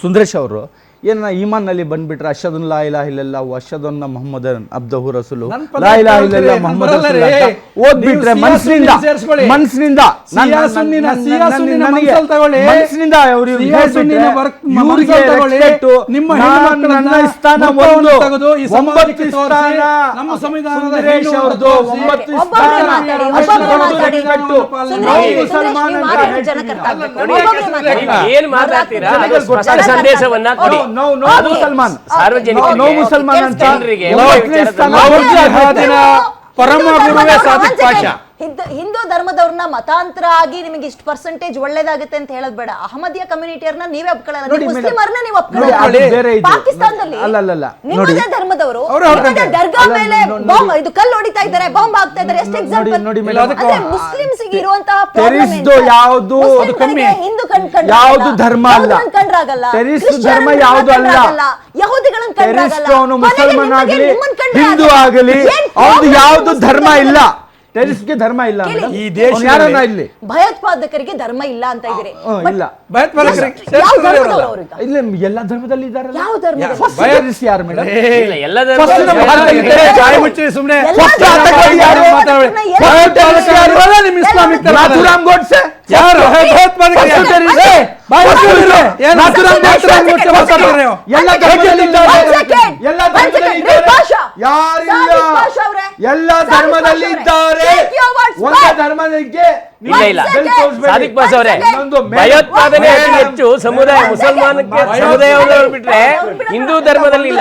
ಸುಂದರೇಶ್ ಅವರು ಏನ ಈಮಾನ್ನಲ್ಲಿ ಬಂದ್ಬಿಟ್ರೆ ಅಷದುನ್ ಲಾ ಇಲಾಹ ಇಲ್ಲಲ್ಲಾಹು ಅಷದುನ್ನ ಮುಹಮ್ಮದನ್ ಅಬ್ದುಹು ರಸೂಲು ಲಾ ಇಲಾಹ ಇಲ್ಲಲ್ಲಾಹು ಮುಹಮ್ಮದ್ ರಸೂಲುಲ್ಲಾಹ್ ಓದ್ಬಿಟ್ರೆ ಮನಸ್ಸಿನಿಂದ ಮನಸ್ಸಿನಿಂದ ಅವರು ಇವರಿಗೆ ರೆಸ್ಪೆಕ್ಟ್ ನಿಮ್ಮ ನನ್ನ ಸ್ಥಾನ ಒಂದು 9 ಸ್ಥಾನ ನಮ್ಮ ಸಂವಿಧಾನದ ಸುಂದರೇಶ್ ಅವರದು 9 ಸ್ಥಾನ ಮುಸಲ್ಮಾನ ಏನು ಮಾತಾಡ್ತೀರಾ ಸ್ಪಷ್ಟ ಸಂದೇಶವನ್ನ ಕೊಡಿ No Musliman. No Musliman ಅಂತ ಪರಮ ಗುರುವೇ ಸಾದಿಕ್ ಪಾಷಾ. ಹಿಂದೂ ಧರ್ಮದವ್ರನ್ನ ಮತಾಂತರ ಆಗಿ ನಿಮಗೆ ಇಷ್ಟು ಪರ್ಸೆಂಟೇಜ್ ಒಳ್ಳೇದಾಗುತ್ತೆ ಅಂತ ಹೇಳೋದ್ ಬೇಡ. ಅಹಮದಿಯಾ ಕಮ್ಯುನಿಟಿಯರ್ನ ನೀವೇ ಒಪ್ಕೊಳ್ಳಲ್ಲ, ಮುಸ್ಲಿಮರ್ನ ನೀವು ಒಪ್ಕೊಳ್ಳಲ್ಲ. ಪಾಕಿಸ್ತಾನದಲ್ಲಿ ನಿಮ್ಮದೇ ಧರ್ಮದವರು ದರ್ಗಾ ಮೇಲೆ ಬಾಂಬ್ ಇದು ಕಲ್ಲು ಹೊಡಿತಾ ಇದ್ದಾರೆ, ಬಾಂಬ್ ಹಾಕ್ತಾ ಇದ್ದಾರೆ. ಎಷ್ಟು ಎಕ್ಸಾಂಪಲ್ ಮುಸ್ಲಿಮ್ಸ್ ಇರುವಂತಹ ಯಾವುದು ಹಿಂದೂ ಕಂಡ್ರೆ ಯಾವುದು ಧರ್ಮ ಅಲ್ಲ, ಕಂಡ್ರಾಗಲ್ಲ, ಧರ್ಮ ಯಾವುದು ಅಲ್ಲ, ಯಹೂದಿಗಳನ್ನ ಕಂಡ್ರಾಗಲ್ಲ, ಮುಸಲ್ಮಾನ್ ಆಗಲಿ ಹಿಂದೂ ಆಗಲಿ ಅವ್ರದ್ದು ಯಾವುದು ಧರ್ಮ ಇಲ್ಲ. ಟೆರರಿಸ್ಟ್ಗೆ ಧರ್ಮ ಇಲ್ಲ. ಈ ದೇಶ ಇಲ್ಲಿ ಭಯೋತ್ಪಾದಕರಿಗೆ ಧರ್ಮ ಇಲ್ಲ ಅಂತ ಇದ್ದೀರಿ. ಇಲ್ಲ, ಇಲ್ಲ ಎಲ್ಲ ಧರ್ಮದಲ್ಲಿ ಇದ್ದಾರಲ್ಲ. ಯಾವ ಧರ್ಮ ಯಾರು ಮೇಡಮ್? ಎಲ್ಲ ಸುಮ್ಮನೆ ನಾಥುರಾಮ್ ಗೋಡ್ಸೆ ಯಾರು ಎಲ್ಲ ಧರ್ಮದಲ್ಲಿ ಇದ್ದಾರೆ. ಒಂದೇ ಧರ್ಮಕ್ಕೆ ಸಾದಿಕ್ ಪಾಷಾ ಅವರೇ, ಭಯೋತ್ಪಾದನೆ ಅತಿ ಹೆಚ್ಚು ಸಮುದಾಯ ಮುಸಲ್ಮಾನಕ್ಕೆ ಸಮುದಾಯವನ್ನು ಬಿಟ್ರೆ ಹಿಂದೂ ಧರ್ಮದಲ್ಲಿ ಇಲ್ಲ.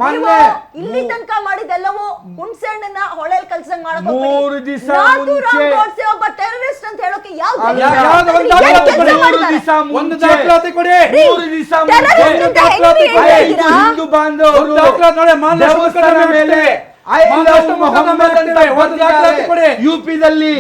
ಮೊನ್ನೆ ಇಲ್ಲಿ ತನಕ ಮಾಡಿದೆಲ್ಲವೂ ಹುಣಸೆಹಣ್ಣನ್ನ ಹೊಳೆಲ್ ಕಲ್ಸಂಗ್ ಮಾಡಕ್ 3 ದಿವಸ ಮುಂಚೆ ಒಬ್ಬ ಟೆರರಿಸ್ಟ್ ಅಂತ ಹೇಳೋಕೆ ಒಂದು ದಾಖಲಾತಿ ಕೊಡಿ. 3 ದಿವಸ ಮುಂಚೆ ಹಿಂದೂ ಬಾಂಧವರು ಮೇಲೆ ಯುಪಿದಲ್ಲಿ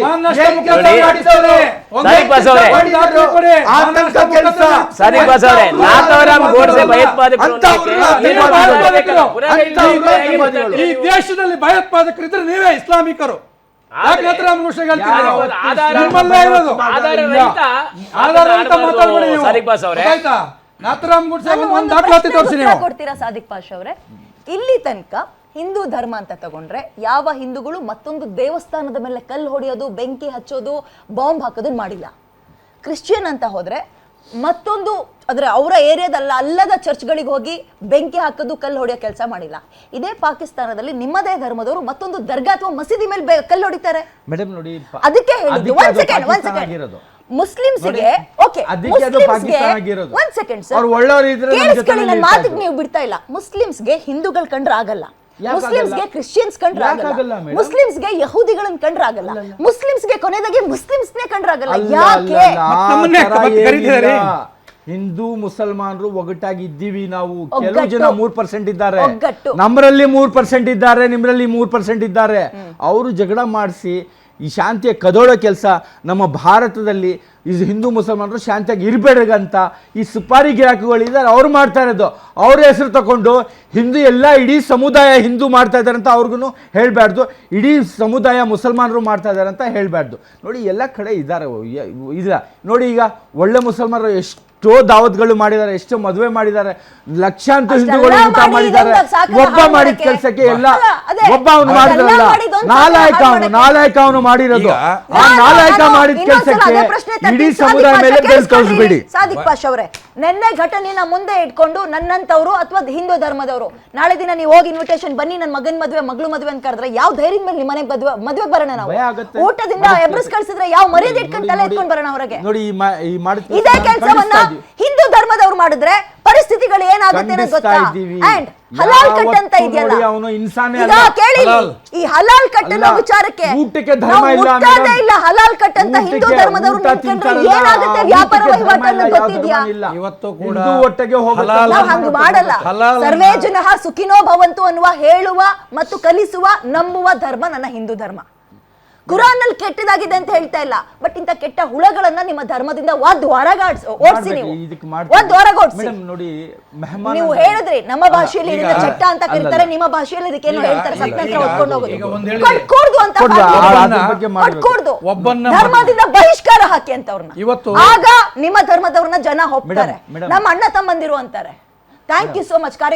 ಈ ದೇಶದಲ್ಲಿ ಭಯೋತ್ಪಾದಕರಿದ್ರೆ ನೀವೇ ಇಸ್ಲಾಮಿಕರು. ಕೊಡ್ತೀರಾ ಸಾದಿಕ್ ಪಾಷಾ ಅವರೇ? ಇಲ್ಲಿ ತನಕ ಹಿಂದೂ ಧರ್ಮ ಅಂತ ತಗೊಂಡ್ರೆ ಯಾವ ಹಿಂದೂಗಳು ಮತ್ತೊಂದು ದೇವಸ್ಥಾನದ ಮೇಲೆ ಕಲ್ಲು ಹೊಡೆಯೋದು, ಬೆಂಕಿ ಹಚ್ಚೋದು, ಬಾಂಬ್ ಹಾಕೋದು ಮಾಡಿಲ್ಲ. ಕ್ರಿಶ್ಚಿಯನ್ ಅಂತ ಹೋದ್ರೆ ಮತ್ತೊಂದು ಅಂದ್ರೆ ಅವರ ಏರಿಯಾದಲ್ಲ ಅಲ್ಲದ ಚರ್ಚ್ಗಳಿಗೆ ಹೋಗಿ ಬೆಂಕಿ ಹಾಕೋದು, ಕಲ್ಲು ಹೊಡೆಯೋ ಕೆಲಸ ಮಾಡಿಲ್ಲ. ಇದೇ ಪಾಕಿಸ್ತಾನದಲ್ಲಿ ನಿಮ್ಮದೇ ಧರ್ಮದವರು ಮತ್ತೊಂದು ದರ್ಗಾ ಅಥವಾ ಮಸೀದಿ ಮೇಲೆ ಕಲ್ಲು ಹೊಡಿತಾರೆ. ಮೇಡಮ್ ನೋಡಿ, ಅದಕ್ಕೆ ಹೇಳಿದ್ದು ಒಂದ್ ಸೆಕೆಂಡ್ ಮುಸ್ಲಿಮ್ಸ್ಗೆ ಓಕೆ, ಒಂದ್ ಸೆಕೆಂಡ್ ಸರ್, ಕೇಳಿಸ್ಕೊಳ್ಳಿ, ನನ್ನ ಮಾತಿಗೆ ನೀವು ಬಿಡ್ತಾ ಇಲ್ಲ. ಮುಸ್ಲಿಮ್ಸ್ಗೆ ಹಿಂದೂಗಳು ಕಂಡ್ರೆ ಆಗಲ್ಲ, ಮುಸ್ಲಿಮ್ಸ್ಗೆ ಕ್ರಿಶ್ಚಿಯನ್ಸ್ ಕಂಡ್ರೆ ಆಗಲ್ಲ, ಮುಸ್ಲಿಮ್ಸ್ಗೆ ಯಹೂದಿಗಳನ್ನ ಕಂಡ್ರೆ ಆಗಲ್ಲ, ಮುಸ್ಲಿಮ್ಸ್ಗೆ ಕೊನೆದಾಗಿ ಮುಸ್ಲಿಮ್ಸ್ನೇ ಕಂಡ್ರೆ ಆಗಲ್ಲ. ಯಾಕೆ? ಹಿಂದೂ ಮುಸಲ್ಮಾನರು ಒಗ್ಗಟ್ಟಾಗಿ ಇದ್ದೀವಿ ನಾವು. ಕೆಲವು ಜನ 3% ಇದ್ದಾರೆ, ನಮ್ಮರಲ್ಲಿ 3% ಇದ್ದಾರೆ, ನಿಮ್ಮರಲ್ಲಿ 3% ಇದ್ದಾರೆ. ಅವರು ಜಗಳ ಮಾಡಿಸಿ ಈ ಶಾಂತಿಯ ಕದೋಳೋ ಕೆಲಸ ನಮ್ಮ ಭಾರತದಲ್ಲಿ ಹಿಂದೂ ಮುಸಲ್ಮಾನರು ಶಾಂತಿಯಾಗಿ ಇರಬೇಡಂತ ಈ ಸುಪಾರಿ ಗಿರಾಕಿಗಳಿದ್ದಾರೆ, ಅವ್ರು ಮಾಡ್ತಾ ಇರೋದು. ಅವ್ರ ಹೆಸರು ತಗೊಂಡು ಹಿಂದೂ ಎಲ್ಲ ಇಡೀ ಸಮುದಾಯ ಹಿಂದೂ ಮಾಡ್ತಾ ಇದ್ದಾರೆ ಅಂತ ಅವ್ರಿಗೂ ಹೇಳಬಾರ್ದು, ಇಡೀ ಸಮುದಾಯ ಮುಸಲ್ಮಾನರು ಮಾಡ್ತಾ ಇದ್ದಾರೆ ಅಂತ ಹೇಳಬಾರ್ದು. ನೋಡಿ ಎಲ್ಲ ಕಡೆ ಇದ್ದಾರೆ ಇಲ್ಲ ನೋಡಿ. ಈಗ ಒಳ್ಳೆ ಮುಸಲ್ಮಾನರು ಎಷ್ಟೋ ದಾವತ್ಗಳು ಮಾಡಿದ್ದಾರೆ, ಎಷ್ಟೋ ಮದುವೆ ಮಾಡಿದ್ದಾರೆ, ಲಕ್ಷಾಂತರ ಹಿಂದೂಗಳು ಊಟ ಮಾಡಿದ್ದಾರೆ. ಒಬ್ಬ ಮಾಡಿದ ಕೆಲಸಕ್ಕೆ ಎಲ್ಲ ಒಬ್ಬ ಅವನು ಮಾಡಿದ್ರಲ್ಲ, ನಾಲಾಯಕ ಅವನು ಮಾಡಿರೋದು. ಆ ನಾಲಾಯಕ ಮಾಡಿದ ಕೆಲಸಕ್ಕೆ ಇಡೀ ಸಮುದಾಯ ಮೇಲೆ ಬೆಲ್ ತೋರಿಸಬೇಡಿ. ಸಾದಿಕ್ ಪಾಷಾ ಅವರೇ, ನೆನ್ನೆ ಘಟನೆನ ಮುಂದೆ ಇಟ್ಕೊಂಡು ನನ್ನಂತವ್ರು ಅಥವಾ ಹಿಂದೂ ಧರ್ಮದವರು ನಾಳೆ ದಿನ ನೀವು ಹೋಗಿ ಇನ್ವಿಟೇಷನ್ ಬನ್ನಿ ನನ್ನ ಮಗನ್ ಮದುವೆ ಮಗಳು ಮದುವೆ ಅಂತ ಕರೆದ್ರೆ ಯಾವ ಧೈರ್ಯದ ಮೇಲೆ ನಿಮ್ಮ ಮನೆಗೆ ಮದುವೆ ಬರೋಣ ನಾವು? ಊಟದಿಂದ ಎಬ್ರಸ್ ಕಳ್ಸಿದ್ರೆ ಯಾವ ಮರ್ಯಾದೆ ಇಟ್ಕೊಂಡು ತಲೆ ಎತ್ಕೊಂಡು ಬರೋಣ ಹೊರಗೆ? ನೋಡಿ, ಇದೇ ಕೆಲಸವನ್ನ ಹಿಂದೂ ಧರ್ಮದವ್ರು ಮಾಡಿದ್ರೆ ಪರಿಸ್ಥಿತಿಗಳು ಏನಾಗುತ್ತೆ ಅನ್ನೋದು ಗೊತ್ತಾ? ಅಂಡ್ ಹಲಾಲ್ ಕಟ್ ಅಂತ ಇದೆಯಲ್ಲ, ಈಗ ಕೇಳಿ, ಈ ಹಲಾಲ್ ಕಟ್ ಅನ್ನೋ ವಿಚಾರಕ್ಕೆ ಇಲ್ಲ. ಹಲಾಲ್ ಕಟ್ ಅಂತ ಹಿಂದೂ ಧರ್ಮದವ್ರು ನಿಂತ್ಕೊಂಡ್ರೆ ಏನಾಗುತ್ತೆ ವ್ಯಾಪಾರ ವಹಿವಾಟು ಅನ್ನೋದು ಗೊತ್ತಿದ್ಯಾ? ಇವತ್ತು ಕೂಡ ಒಟ್ಟಿಗೆ ನಾವು ಹಂಗ ಮಾಡಲ್ಲ. ಸರ್ವೇ ಜನಃ ಸುಖಿನೋ ಭವಂತು ಅನ್ನುವ ಹೇಳುವ ಮತ್ತು ಕಲಿಸುವ ನಂಬುವ ಧರ್ಮ ನನ್ನ ಹಿಂದೂ ಧರ್ಮ. ಕುರಾನ್ ಅಲ್ಲಿ ಕೆಟ್ಟದಾಗಿದೆ ಅಂತ ಹೇಳ್ತಾ ಇಲ್ಲ, ಬಟ್ ಇಂತ ಕೆಟ್ಟ ಹುಳಗಳನ್ನ ನಿಮ್ಮ ಧರ್ಮದಿಂದ ಓಡಿಸಿ ನೀವು ಮೇಡಮ್ ನೋಡಿ, ಮೆಹಮಾನ್ ನೀವು ಹೇಳಿದ್ರಿ ನಮ್ಮ ಭಾಷೆಯಲ್ಲಿ ಇದನ್ನ ಚಟ್ಟ ಅಂತ ಕರೀತಾರೆ, ನಿಮ್ಮ ಭಾಷೆಯಲ್ಲಿ ಇದಕ್ಕೇನು ಹೇಳ್ತಾರೆ, ಸತ್ಯಂತ್ರ ಹೊತ್ಕೊಂಡು ಹೋಗೋದು ಕಟ್ಕೊಡ್ದು ಅಂತ ಕಟ್ಕೊಡ್ದು, ಧರ್ಮದಿಂದ ಬಹಿಷ್ಕಾರ ಹಾಕಿ ಅಂತ ಅವ್ರನ್ನ. ಇವತ್ತು ಆಗ ನಿಮ್ಮ ಧರ್ಮದವ್ರನ್ನ ಜನ ಹೋಗ್ತಾರೆ, ನಮ್ಮ ಅಣ್ಣ ತಮ್ಮಂದಿರು ಅಂತಾರೆ. Thank you so much.